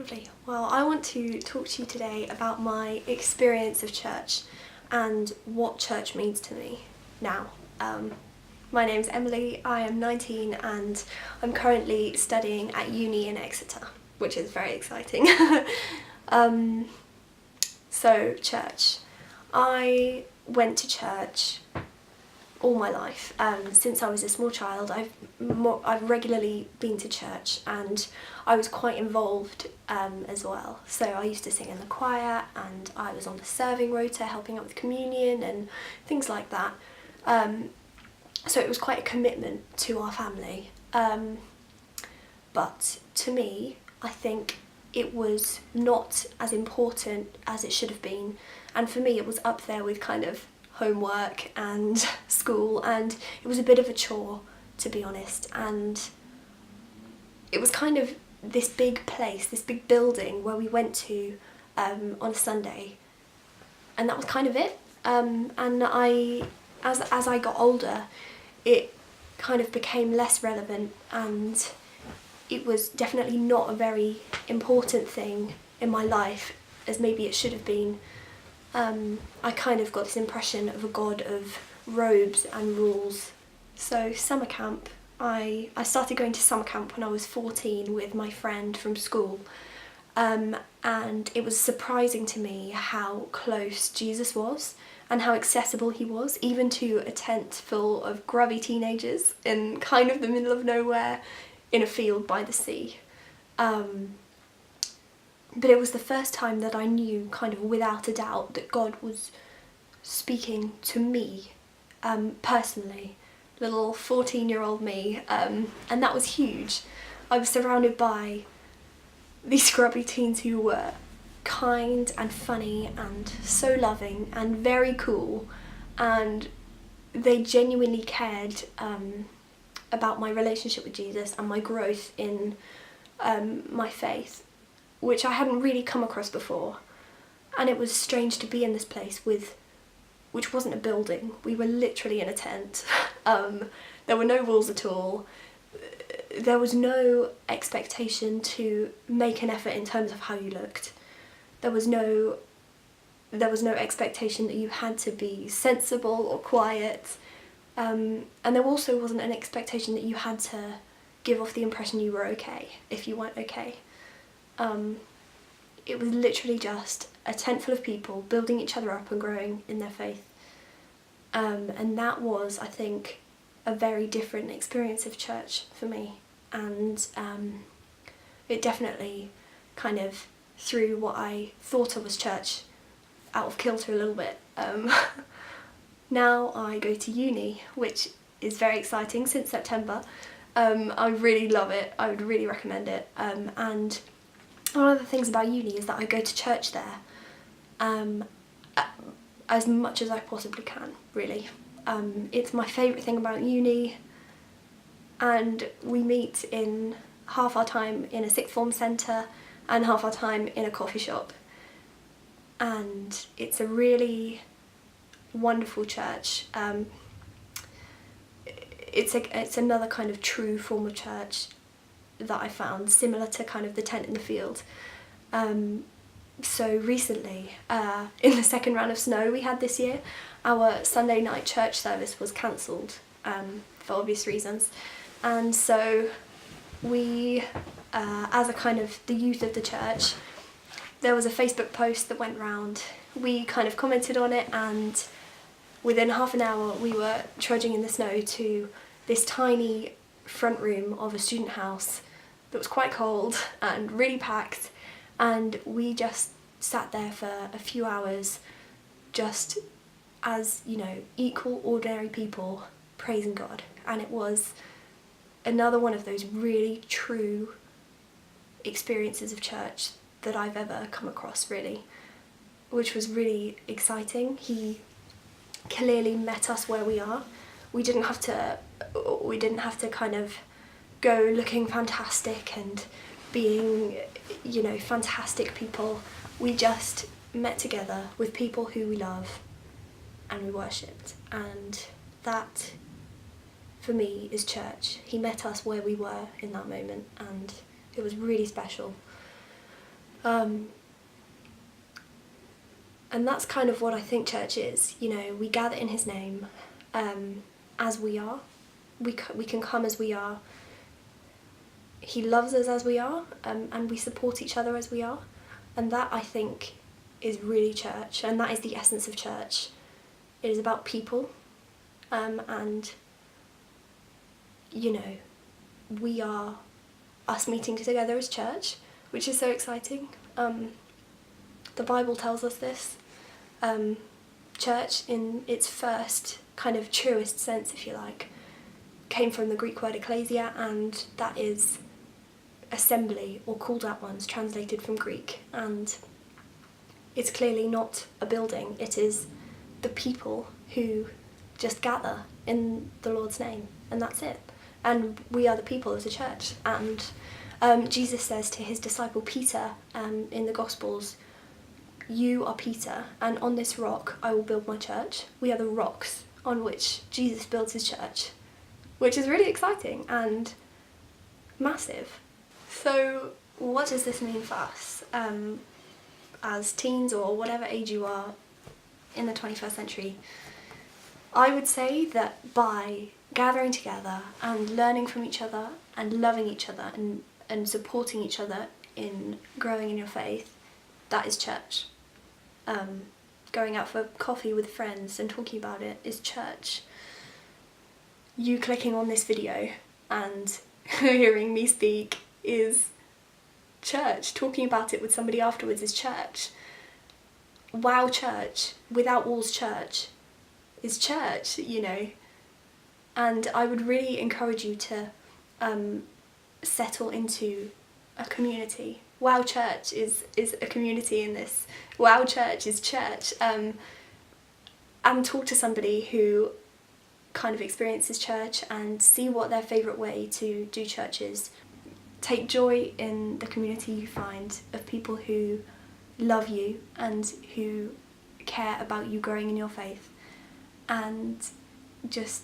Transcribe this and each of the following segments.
Lovely. Well, I want to talk to you today about my experience of church and what church means to me now. My name's Emily, I am 19 and I'm currently studying at uni in Exeter, which is very exciting. So church. I went to church all my life. Since I was a small child, I've regularly been to church, and I was quite involved as well. So I used to sing in the choir, and I was on the serving rota, helping out with communion and things like that. So it was quite a commitment to our family. But to me, I think it was not as important as it should have been. And for me, it was up there with kind of homework and school, and it was a bit of a chore, to be honest. And it was kind of this big place, this big building where we went to on a Sunday, and that was kind of it. And as I got older, it kind of became less relevant, and it was definitely not a very important thing in my life as maybe it should have been. I kind of got this impression of a God of robes and rules. So summer camp, I started going to summer camp when I was 14 with my friend from school, and it was surprising to me how close Jesus was and how accessible he was, even to a tent full of grubby teenagers in kind of the middle of nowhere in a field by the sea. But it was the first time that I knew kind of without a doubt that God was speaking to me personally, little 14-year-old me, and that was huge. I was surrounded by these grubby teens who were kind and funny and so loving and very cool, and they genuinely cared about my relationship with Jesus and my growth in my faith, which I hadn't really come across before. And it was strange to be in this place which wasn't a building. We were literally in a tent. There were no walls at all. There was no expectation to make an effort in terms of how you looked. There was no expectation that you had to be sensible or quiet. And there also wasn't an expectation that you had to give off the impression you were okay if you weren't okay. It was literally just a tent full of people building each other up and growing in their faith. And that was, I think, a very different experience of church for me. And it definitely kind of threw what I thought of as church out of kilter a little bit. Now I go to uni, which is very exciting since September. I really love it. I would really recommend it. And one of the things about uni is that I go to church there as much as I possibly can, really. It's my favourite thing about uni, and we meet in half our time in a sixth form centre and half our time in a coffee shop. And it's a really wonderful church. It's another kind of true form of church that I found, similar to kind of the tent in the field. So recently, in the second round of snow we had this year, our Sunday night church service was cancelled for obvious reasons. And so we, as a kind of the youth of the church, there was a Facebook post that went round. We kind of commented on it, and within half an hour we were trudging in the snow to this tiny front room of a student house that was quite cold and really packed, and we just sat there for a few hours just as, you know, equal ordinary people praising God. And it was another one of those really true experiences of church that I've ever come across, really, which was really exciting. He clearly met us where we are. We didn't have to kind of go looking fantastic and being, you know, fantastic people. We just met together with people who we love, and we worshipped. And that, for me, is church. He met us where we were in that moment, and it was really special. And that's kind of what I think church is. You know, we gather in his name as we are. We can come as we are. He loves us as we are, and we support each other as we are. And that, I think, is really church, and that is the essence of church. It is about people, and, you know, we are us meeting together as church, which is so exciting. The Bible tells us this. Church, in its first kind of truest sense, if you like, came from the Greek word ecclesia, and that is assembly or called out ones, translated from Greek. And it's clearly not a building, it is the people who just gather in the Lord's name, and that's it. And we are the people as a church. And Jesus says to his disciple Peter in the Gospels, "You are Peter, and on this rock I will build my church." We are the rocks on which Jesus builds his church, which is really exciting and massive. So what does this mean for us as teens, or whatever age you are in the 21st century? I would say that by gathering together and learning from each other and loving each other and supporting each other in growing in your faith, that is church. Going out for coffee with friends and talking about it is church. You clicking on this video and hearing me speak is church. Talking about it with somebody afterwards is church. Wow Church, Without Walls Church is church, you know. And I would really encourage you to settle into a community. Wow Church is a community in this. Wow Church is church. And talk to somebody who kind of experiences church and see what their favourite way to do church is. Take joy in the community you find of people who love you and who care about you growing in your faith, and just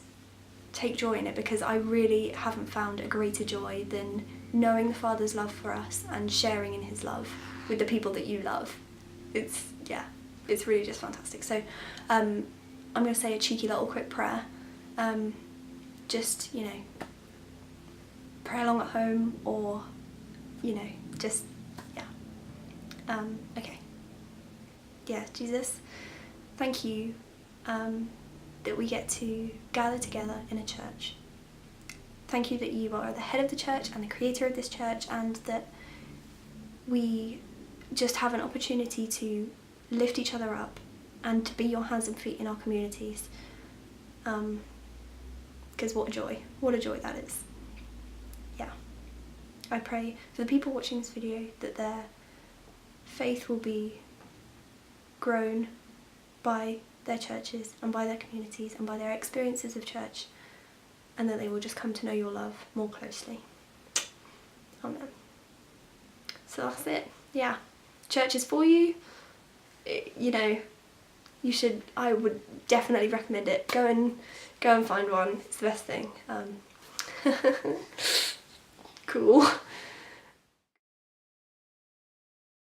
take joy in it, because I really haven't found a greater joy than knowing the Father's love for us and sharing in his love with the people that you love. It's really just fantastic. So I'm going to say a cheeky little quick prayer. Just, you know, pray along at home, or, you know, just, yeah. Okay. Yeah, Jesus, thank you that we get to gather together in a church. Thank you that you are the head of the church and the creator of this church, and that we just have an opportunity to lift each other up and to be your hands and feet in our communities. Because what a joy that is. Yeah. I pray for the people watching this video that their faith will be grown by their churches and by their communities and by their experiences of church, and that they will just come to know your love more closely. Amen. So that's it. Yeah. Church is for you. You know, I would definitely recommend it. Go and find one. It's the best thing. Cool.